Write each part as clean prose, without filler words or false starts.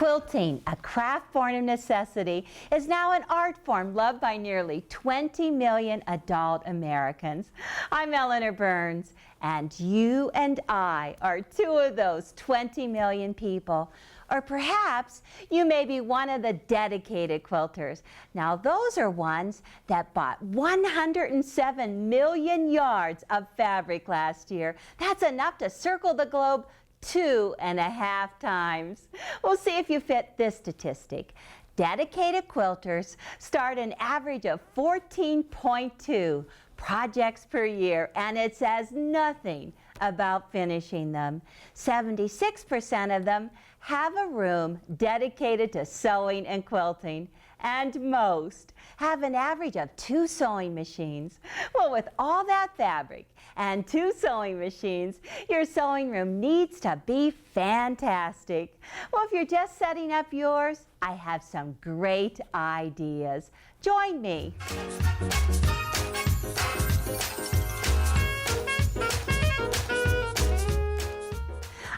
Quilting, a craft born of necessity, is now an art form loved by nearly 20 million adult Americans. I'm Eleanor Burns, and you and I are two of those 20 million people. Or perhaps you may be one of the dedicated quilters. Now those are ones that bought 107 million yards of fabric last year. That's enough to circle the globe 2.5 times. We'll see if you fit this statistic. Dedicated quilters start an average of 14.2 projects per year, and it says nothing about finishing them. 76% of them have a room dedicated to sewing and quilting, and most have an average of 2 sewing machines. Well, with all that fabric and 2 sewing machines, your sewing room needs to be fantastic. Well, if you're just setting up yours, I have some great ideas. Join me.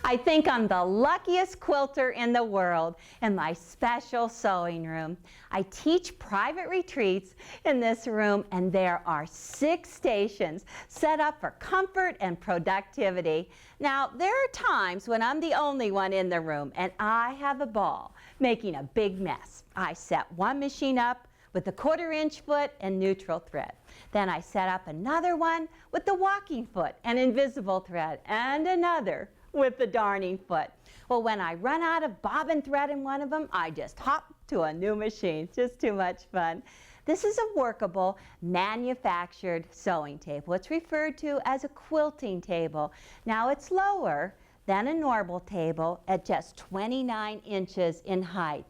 I think I'm the luckiest quilter in the world in my special sewing room. I teach private retreats in this room, and there are 6 stations set up for comfort and productivity. Now, there are times when I'm the only one in the room and I have a ball making a big mess. I set one machine up with the 1/4-inch foot and neutral thread. Then I set up another one with the walking foot and invisible thread, and another with the darning foot. Well, when I run out of bobbin thread in one of them, I just hop to a new machine. Just too much fun. This is a workable manufactured sewing table. It's referred to as a quilting table. Now, it's lower than a normal table at just 29 inches in height.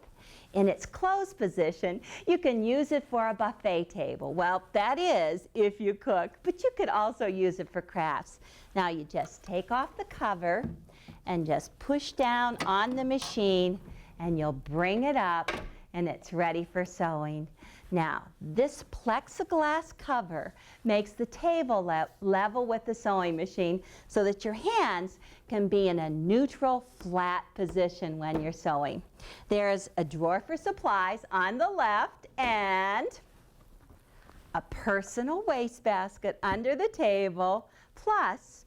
In its closed position, you can use it for a buffet table. Well, that is if you cook, but you could also use it for crafts. Now you just take off the cover and just push down on the machine, and you'll bring it up and it's ready for sewing. Now, this plexiglass cover makes the table level with the sewing machine so that your hands can be in a neutral, flat position when you're sewing. There's a drawer for supplies on the left and a personal wastebasket under the table, plus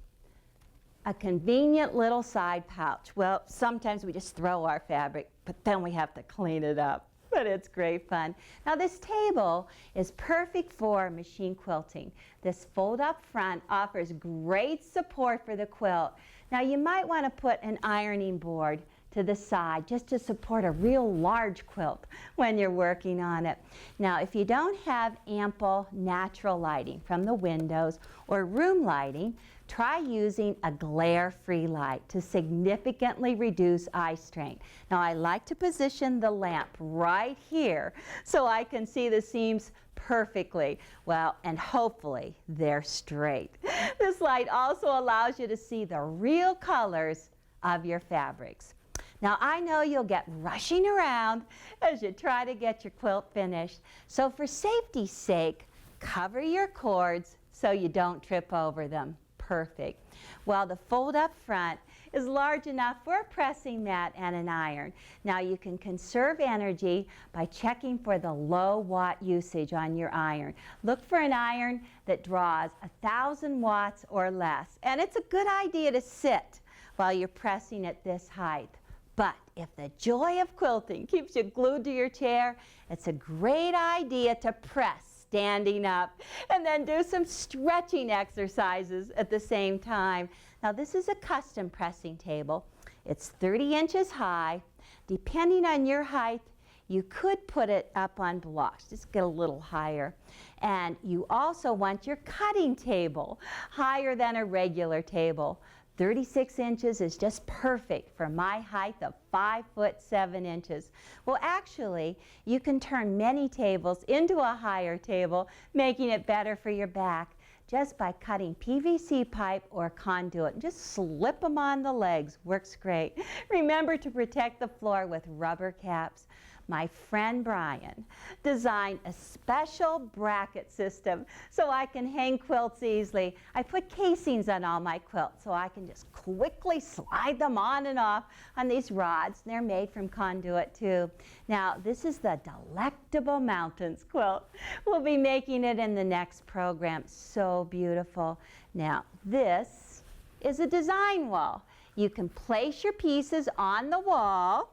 a convenient little side pouch. Well, sometimes we just throw our fabric, but then we have to clean it up. But it's great fun. Now, this table is perfect for machine quilting. This fold-up front offers great support for the quilt. Now, you might want to put an ironing board to the side just to support a real large quilt when you're working on it. Now, if you don't have ample natural lighting from the windows or room lighting, try using a glare-free light to significantly reduce eye strain. Now, I like to position the lamp right here so I can see the seams perfectly. Well, and hopefully they're straight. This light also allows you to see the real colors of your fabrics. Now, I know you'll get rushing around as you try to get your quilt finished. So for safety's sake, cover your cords so you don't trip over them. Perfect. Well, the fold-up front is large enough for a pressing mat and an iron. Now, you can conserve energy by checking for the low watt usage on your iron. Look for an iron that draws 1,000 watts or less. And it's a good idea to sit while you're pressing at this height. But if the joy of quilting keeps you glued to your chair, it's a great idea to press standing up and then do some stretching exercises at the same time. Now, this is a custom pressing table. It's 30 inches high. Depending on your height, you could put it up on blocks, just get a little higher. And you also want your cutting table higher than a regular table. 36 inches is just perfect for my height of 5'7". Well, actually, you can turn many tables into a higher table, making it better for your back just by cutting PVC pipe or conduit and just slip them on the legs. Works great. Remember to protect the floor with rubber caps. my friend Brian designed a special bracket system so I can hang quilts easily. I put casings on all my quilts so I can just quickly slide them on and off on these rods. They're made from conduit too. Now, this is the Delectable Mountains quilt. We'll be making it in the next program. So beautiful. Now, this is a design wall. You can place your pieces on the wall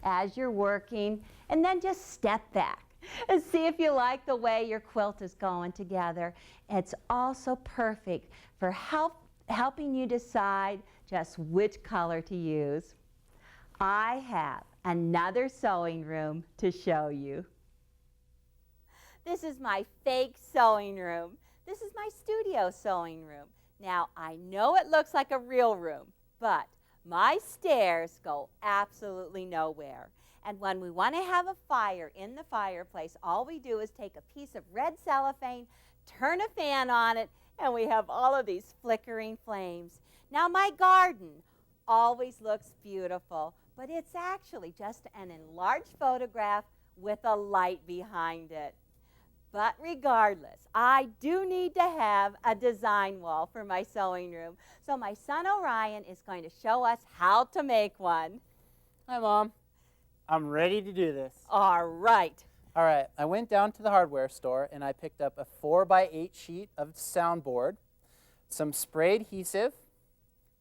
as you're working, and then just step back and see if you like the way your quilt is going together. It's also perfect for helping you decide just which color to use. I have another sewing room to show you. This is my fake sewing room. This is my studio sewing room. Now, I know it looks like a real room, but my stairs go absolutely nowhere. And when we want to have a fire in the fireplace, all we do is take a piece of red cellophane, turn a fan on it, and we have all of these flickering flames. Now, my garden always looks beautiful, but it's actually just an enlarged photograph with a light behind it. But regardless, I do need to have a design wall for my sewing room. So my son Orion is going to show us how to make one. Hi, Mom. I'm ready to do this. All right. All right, I went down to the hardware store and I picked up a 4x8 sheet of soundboard, some spray adhesive,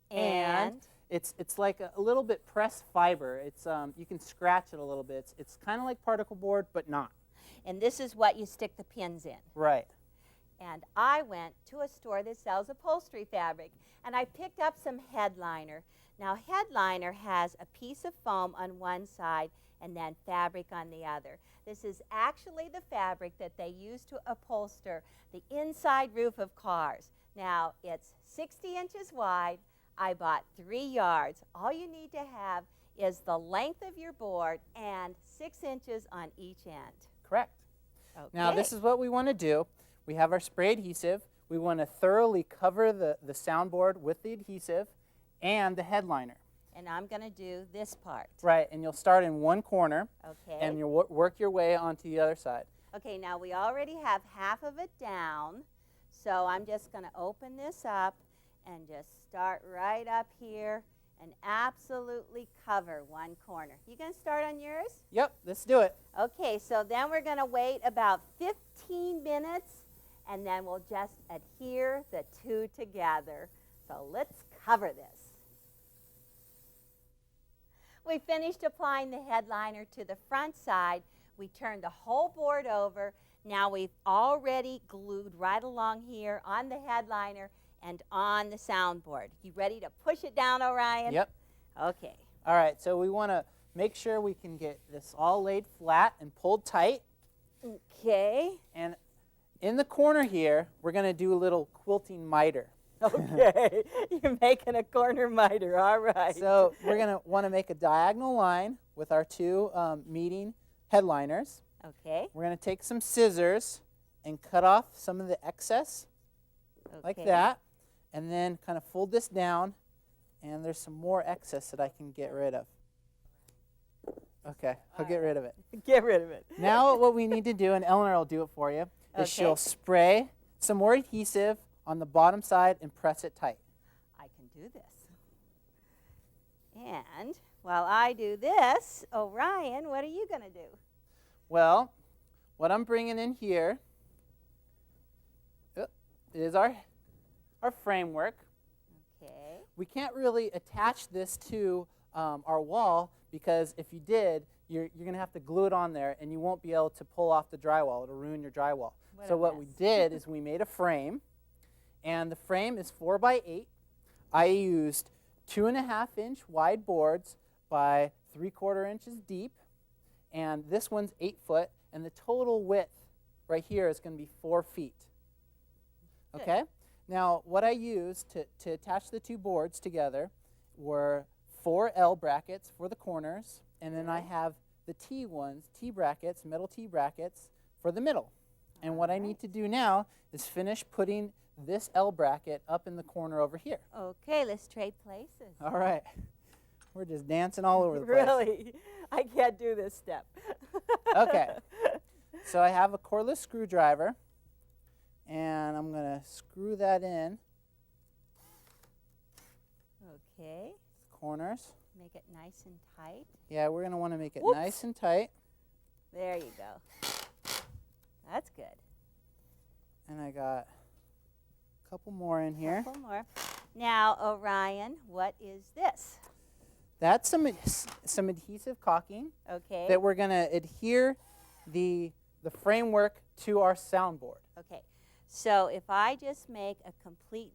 and it's like a little bit pressed fiber. It's you can scratch it a little bit. It's kind of like particle board, but not. And this is what you stick the pins in. Right. And I went to a store that sells upholstery fabric, and I picked up some headliner. Now, headliner has a piece of foam on one side and then fabric on the other. This is actually the fabric that they use to upholster the inside roof of cars. Now, it's 60 inches wide. I bought 3 yards. All you need to have is the length of your board and 6 inches on each end. Correct. Okay. Now, this is what we want to do. We have our spray adhesive. We want to thoroughly cover the soundboard with the adhesive and the headliner. And I'm going to do this part. Right, and you'll start in one corner. Okay. And you'll work your way onto the other side. Okay, now we already have half of it down, so I'm just going to open this up and just start right up here and absolutely cover one corner. You going to start on yours? Yep, let's do it. Okay, so then we're going to wait about 15 minutes, and then we'll just adhere the two together. So let's cover this. We finished applying the headliner to the front side. We turned the whole board over. Now we've already glued right along here on the headliner and on the soundboard. You ready to push it down, Orion? Yep. Okay. All right, so we want to make sure we can get this all laid flat and pulled tight. Okay. And in the corner here, we're going to do a little quilting miter. Okay. You're making a corner miter, all right. So we're going to want to make a diagonal line with our two meeting headliners. Okay. We're going to take some scissors and cut off some of the excess, like that, and then kind of fold this down, and there's some more excess that I can get rid of. Okay, I'll get rid of it. Get rid of it. Now what we need to do, and Eleanor will do it for you, is she'll spray some more adhesive on the bottom side and press it tight. I can do this. And while I do this, Orion, what are you going to do? Well, what I'm bringing in here is our framework. Okay. We can't really attach this to our wall because if you did, you're going to have to glue it on there and you won't be able to pull off the drywall. It'll ruin your drywall. So what we did is we made a frame, and the frame is 4x8. I used 2.5-inch wide boards by 3/4 inches deep, and this one's 8 foot, and the total width right here is going to be 4 feet. Okay? Now, what I used to attach the two boards together were 4 L brackets for the corners, and then I have the T brackets, metal T brackets, for the middle. And what I need to do now is finish putting this L bracket up in the corner over here. Okay, let's trade places. All right. We're just dancing all over the place. Really? I can't do this step. Okay. So I have a cordless screwdriver, and I'm going to screw that in. Okay. Corners. Make it nice and tight. Yeah, we're going to want to make it Whoops. nice and tight. There you go. That's good. And I got a couple more in here. Couple more. Now, Orion, what is this? That's some adhesive caulking Okay. that we're going to adhere the framework to our soundboard. Okay. So if I just make a complete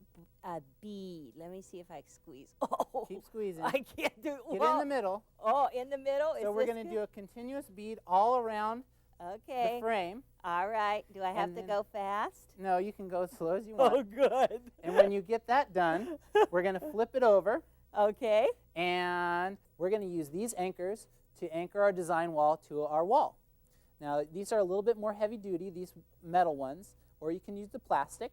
bead, let me see if I can squeeze. Oh, Keep squeezing. I can't do. Get Whoa. in the middle. Oh, in the middle. So we're going to do a continuous bead all around Okay. the frame. All right. Do I have And to then- go fast? No, you can go as slow as you want. Oh, good. And when you get that done, we're going to flip it over, Okay. and we're going to use these anchors to anchor our design wall to our wall. Now, these are a little bit more heavy duty, these metal ones, or you can use the plastic.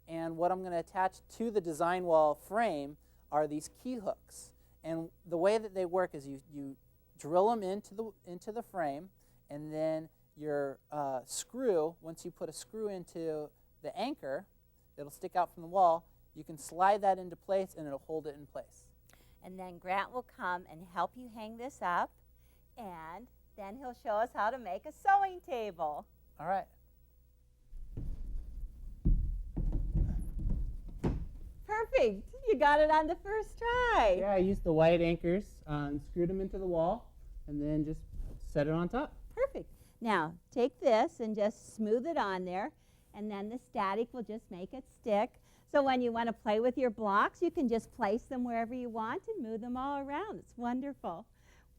And what I'm going to attach to the design wall frame are these key hooks. And the way that they work is you drill them into the frame, and then your screw, once you put a screw into the anchor, it'll stick out from the wall. You can slide that into place, and it'll hold it in place. And then Grant will come and help you hang this up, and then he'll show us how to make a sewing table. All right. Perfect. You got it on the first try. Yeah, I used the white anchors and screwed them into the wall, and then just set it on top. Perfect. Now, take this and just smooth it on there, and then the static will just make it stick. So when you want to play with your blocks, you can just place them wherever you want and move them all around. It's wonderful.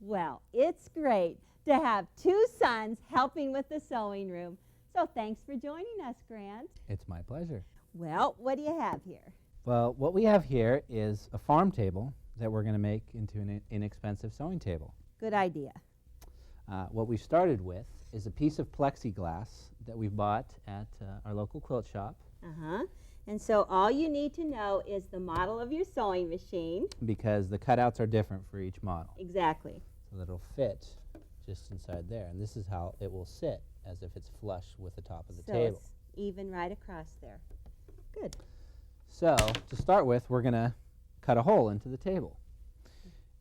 Well, it's great to have two sons helping with the sewing room. So thanks for joining us, Grant. It's my pleasure. Well, what do you have here? Well, what we have here is a farm table that we're going to make into an inexpensive sewing table. Good idea. What we started with is a piece of plexiglass that we bought at our local quilt shop Uh-huh. And so all you need to know is the model of your sewing machine. because the cutouts are different for each model. Exactly. So that it'll fit just inside there. And this is how it will sit, as if it's flush with the top of the So table. it's even right across there. Good. So to start with, we're going to cut a hole into the table.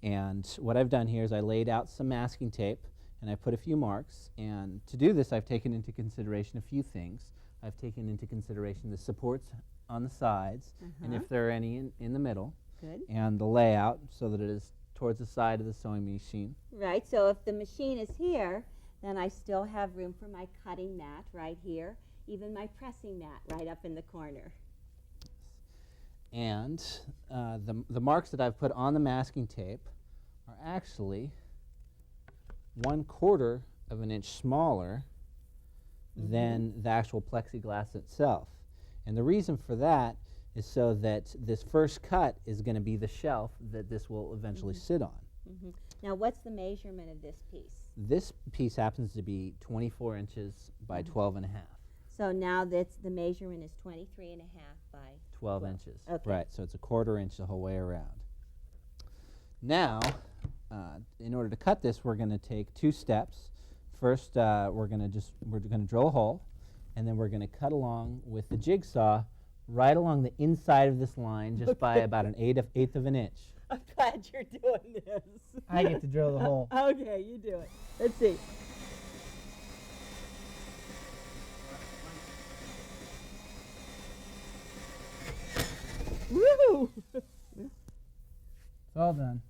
And what I've done here is I laid out some masking tape and I put a few marks. And to do this, I've taken into consideration a few things. I've taken into consideration the supports on the sides, and if there are any in the middle, Good. and the layout so that it is towards the side of the sewing machine. Right, so if the machine is here, then I still have room for my cutting mat right here, even my pressing mat right up in the corner. And the marks that I've put on the masking tape are actually 1/4 of an inch smaller than the actual plexiglass itself. And the reason for that is so that this first cut is going to be the shelf that this will eventually sit on. Now, what's the measurement of this piece? This piece happens to be 24 inches by 12 and a half. So now that's the measurement is 23 and a half by 12 inches. Okay. Right, so it's a 1/4 inch the whole way around. Now, in order to cut this, we're going to take 2 steps. First, we're going to drill a hole, and then we're going to cut along with the jigsaw right along the inside of this line, just by about an eighth of an inch. I'm glad you're doing this. I get to drill the hole. Okay, you do it. Let's see. Woo! It's all done.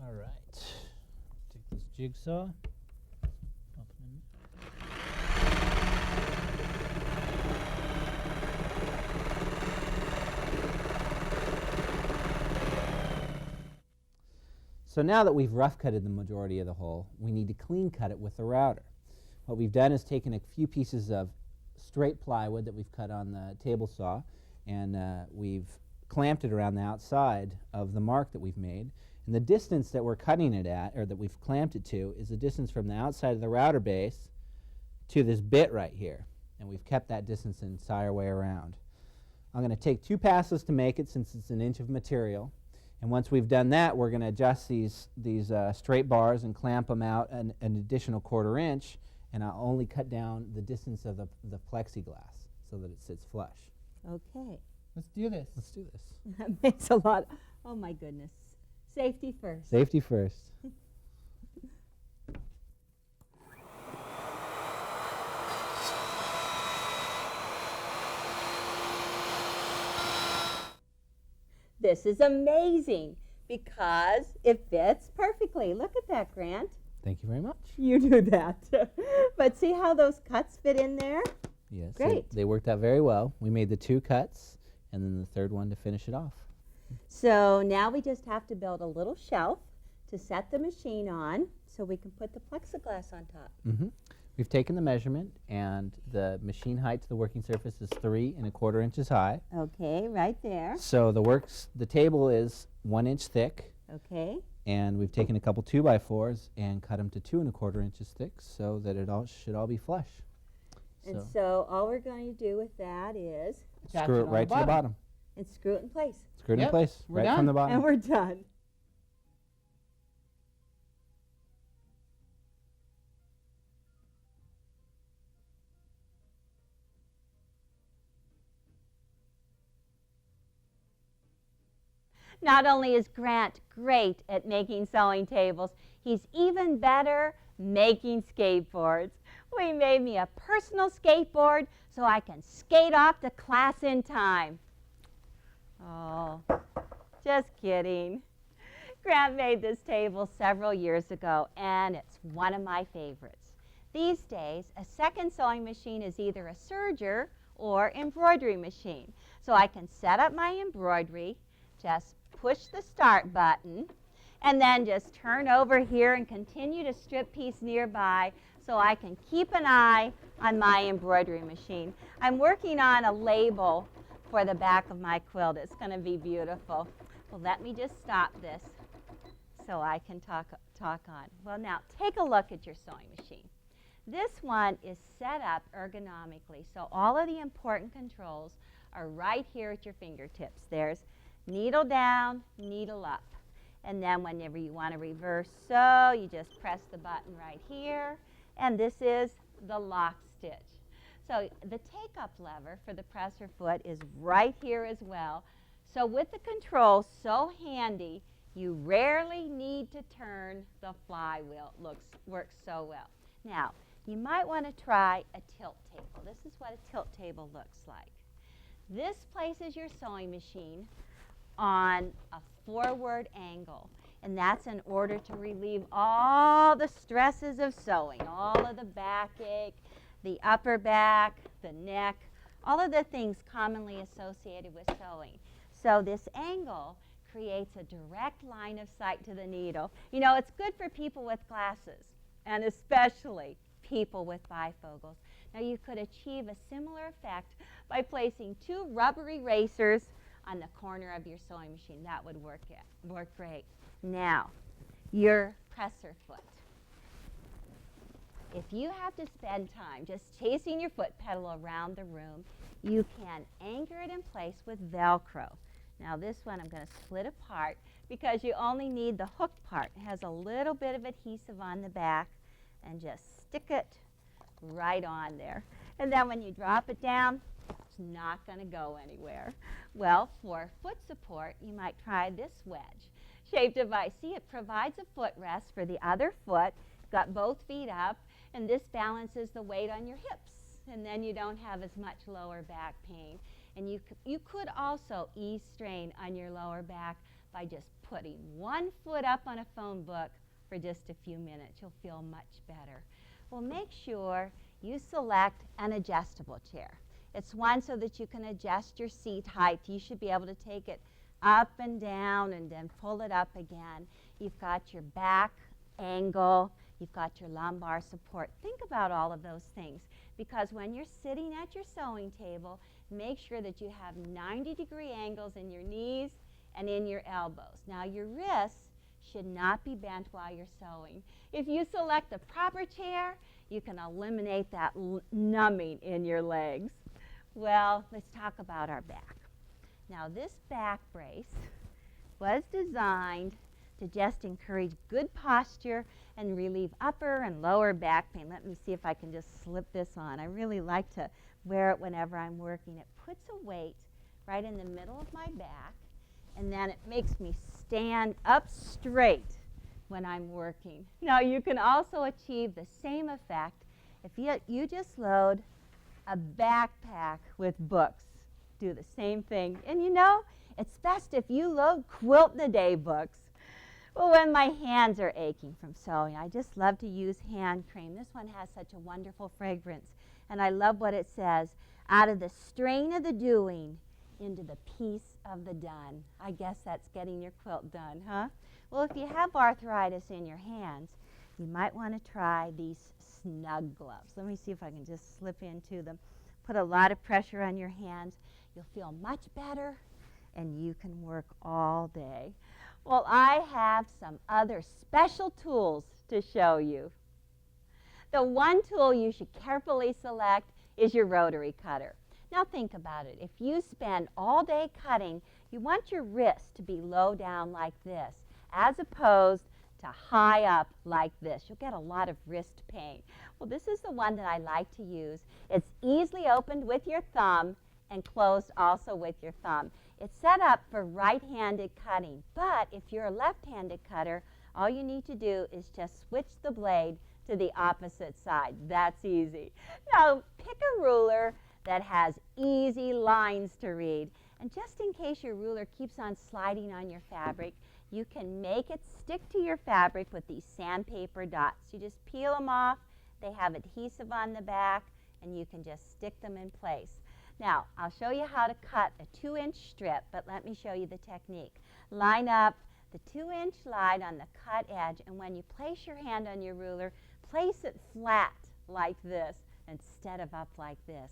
All right. Take this jigsaw. So now that we've rough cutted the majority of the hole, we need to clean cut it with the router. What we've done is taken a few pieces of straight plywood that we've cut on the table saw, and we've clamped it around the outside of the mark that we've made. And the distance that we're cutting it at, or that we've clamped it to, is the distance from the outside of the router base to this bit right here. And we've kept that distance the entire way around. I'm going to take 2 passes to make it, since it's an inch of material. And once we've done that, we're going to adjust these straight bars and clamp them out an additional 1/4 inch, and I'll only cut down the distance of the plexiglass so that it sits flush. Okay. Let's do this. Let's do this. That makes a lot. Oh my goodness. Safety first. Safety first. This is amazing because it fits perfectly. Look at that, Grant. Thank you very much. You do that. But see how those cuts fit in there? Yes, Great. They worked out very well. We made the 2 cuts and then the 3rd one to finish it off. So now we just have to build a little shelf to set the machine on so we can put the plexiglass on top. Mm-hmm. We've taken the measurement, and the machine height to the working surface is 3 1/4 inches high. Okay, right there. So the table is 1 inch thick, Okay. and we've taken a couple 2x4s and cut them to 2 1/4 inches thick so that it should all be flush. And so all we're going to do with that is Screw it right to the bottom. and screw it in place. Screw it in Yep, place we're right from the bottom. And we're done. Not only is Grant great at making sewing tables, he's even better making skateboards. We made me a personal skateboard so I can skate off to class in time. Oh, just kidding. Grant made this table several years ago, and it's one of my favorites. These days, a second sewing machine is either a serger or embroidery machine. So I can set up my embroidery, just push the start button, and then just turn over here and continue to strip piece nearby so I can keep an eye on my embroidery machine. I'm working on a label for the back of my quilt. It's going to be beautiful. Well, let me just stop this so I can talk on. Well, now take a look at your sewing machine. This one is set up ergonomically, so all of the important controls are right here at your fingertips. There's needle down, needle up. And then whenever you want to reverse sew, you just press the button right here. And this is the lock stitch. So the take-up lever for the presser foot is right here as well. So with the controls so handy, you rarely need to turn the flywheel. Works so well. Now, you might want to try a tilt table. This is what a tilt table looks like. This places your sewing machine on a forward angle, and that's in order to relieve all the stresses of sewing, all of the backache, the upper back, the neck, all of the things commonly associated with sewing. So this angle creates a direct line of sight to the needle. You know, it's good for people with glasses, and especially people with bifocals. Now you could achieve a similar effect by placing 2 rubber erasers on the corner of your sewing machine. That would work great. Now, your presser foot. If you have to spend time just chasing your foot pedal around the room, you can anchor it in place with Velcro. Now this one I'm going to split apart because you only need the hooked part. It has a little bit of adhesive on the back, and just stick it right on there. And then when you drop it down, it's not going to go anywhere. Well, for foot support, you might try this wedge-shaped device. See, it provides a footrest for the other foot. Got both feet up, and this balances the weight on your hips, and then you don't have as much lower back pain. And you could also ease strain on your lower back by just putting one foot up on a phone book for just a few minutes. You'll feel much better. Well, make sure you select an adjustable chair. It's one so that you can adjust your seat height. You should be able to take it up and down and then pull it up again. You've got your back angle. You've got your lumbar support. Think about all of those things, because when you're sitting at your sewing table, make sure that you have 90-degree angles in your knees and in your elbows. Now, your wrists should not be bent while you're sewing. If you select the proper chair, you can eliminate that numbing in your legs. Well, let's talk about our back. Now, this back brace was designed to just encourage good posture and relieve upper and lower back pain. Let me see if I can just slip this on. I really like to wear it whenever I'm working. It puts a weight right in the middle of my back, and then it makes me stand up straight when I'm working. Now you can also achieve the same effect if you just load a backpack with books. Do the same thing. And you know, it's best if you load Quilt in a Day books. Well, when my hands are aching from sewing, I just love to use hand cream. This one has such a wonderful fragrance, and I love what it says. Out of the strain of the doing into the peace of the done. I guess that's getting your quilt done, huh? Well, if you have arthritis in your hands, you might want to try these snug gloves. Let me see if I can just slip into them. Put a lot of pressure on your hands. You'll feel much better, and you can work all day. Well, I have some other special tools to show you. The one tool you should carefully select is your rotary cutter. Now think about it. If you spend all day cutting, you want your wrist to be low down like this, as opposed to high up like this. You'll get a lot of wrist pain. Well, this is the one that I like to use. It's easily opened with your thumb and closed also with your thumb. It's set up for right-handed cutting, but if you're a left-handed cutter, all you need to do is just switch the blade to the opposite side. That's easy. Now, pick a ruler that has easy lines to read. And just in case your ruler keeps on sliding on your fabric, you can make it stick to your fabric with these sandpaper dots. You just peel them off. They have adhesive on the back, and you can just stick them in place. Now, I'll show you how to cut a 2-inch strip, but let me show you the technique. Line up the 2-inch line on the cut edge, and when you place your hand on your ruler, place it flat like this instead of up like this.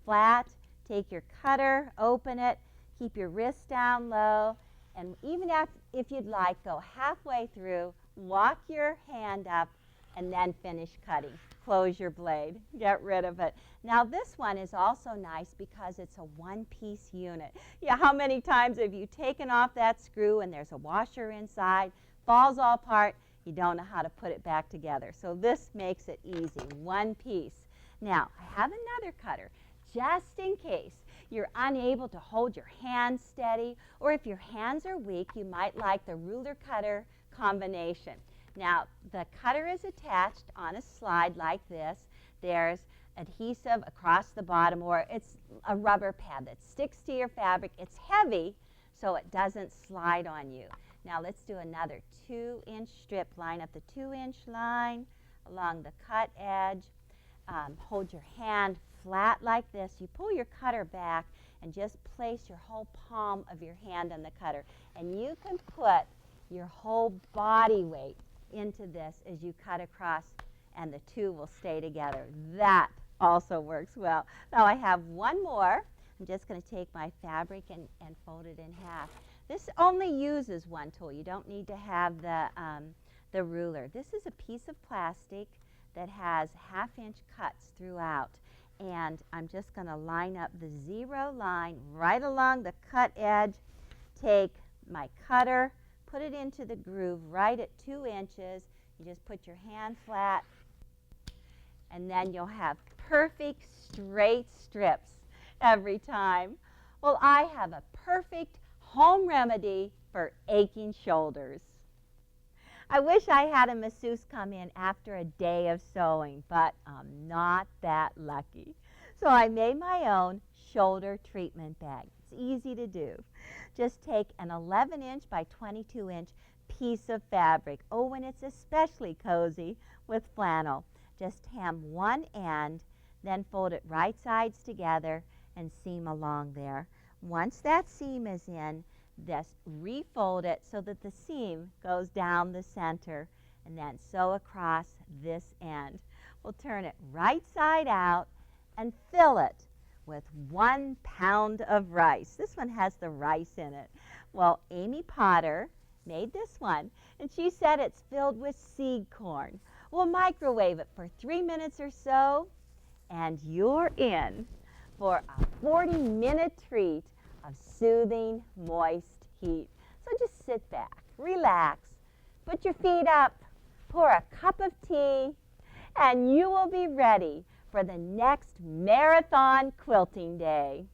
Flat, take your cutter, open it, keep your wrist down low, and even if you'd like, go halfway through, walk your hand up, and then finish cutting. Close your blade, get rid of it. Now this one is also nice because it's a one-piece unit. Yeah, how many times have you taken off that screw and there's a washer inside, falls all apart, you don't know how to put it back together. So this makes it easy, one piece. Now, I have another cutter. Just in case you're unable to hold your hands steady, or if your hands are weak, you might like the ruler cutter combination. Now, the cutter is attached on a slide like this. There's adhesive across the bottom, or it's a rubber pad that sticks to your fabric. It's heavy, so it doesn't slide on you. Now, let's do another 2-inch strip. Line up the 2-inch line along the cut edge. Hold your hand flat like this. You pull your cutter back and just place your whole palm of your hand on the cutter. And you can put your whole body weight into this as you cut across, and the two will stay together. That also works well. Now I have one more. I'm just going to take my fabric and fold it in half. This only uses one tool. You don't need to have the ruler. This is a piece of plastic that has 1/2-inch cuts throughout. And I'm just going to line up the 0 line right along the cut edge, take my cutter, put it into the groove right at 2 inches. You just put your hand flat, and then you'll have perfect straight strips every time. Well, I have a perfect home remedy for aching shoulders. I wish I had a masseuse come in after a day of sewing, but I'm not that lucky. So I made my own shoulder treatment bag. It's easy to do. Just take an 11-inch by 22-inch piece of fabric. Oh, and it's especially cozy with flannel. Just hem one end, then fold it right sides together and seam along there. Once that seam is in, just refold it so that the seam goes down the center, and then sew across this end. We'll turn it right side out and fill it with 1 pound of rice. This one has the rice in it. Well, Amy Potter made this one, and she said it's filled with seed corn. We'll microwave it for 3 minutes or so, and you're in for a 40-minute treat of soothing, moist heat. So just sit back, relax, put your feet up, pour a cup of tea, and you will be ready for the next Marathon Quilting Day.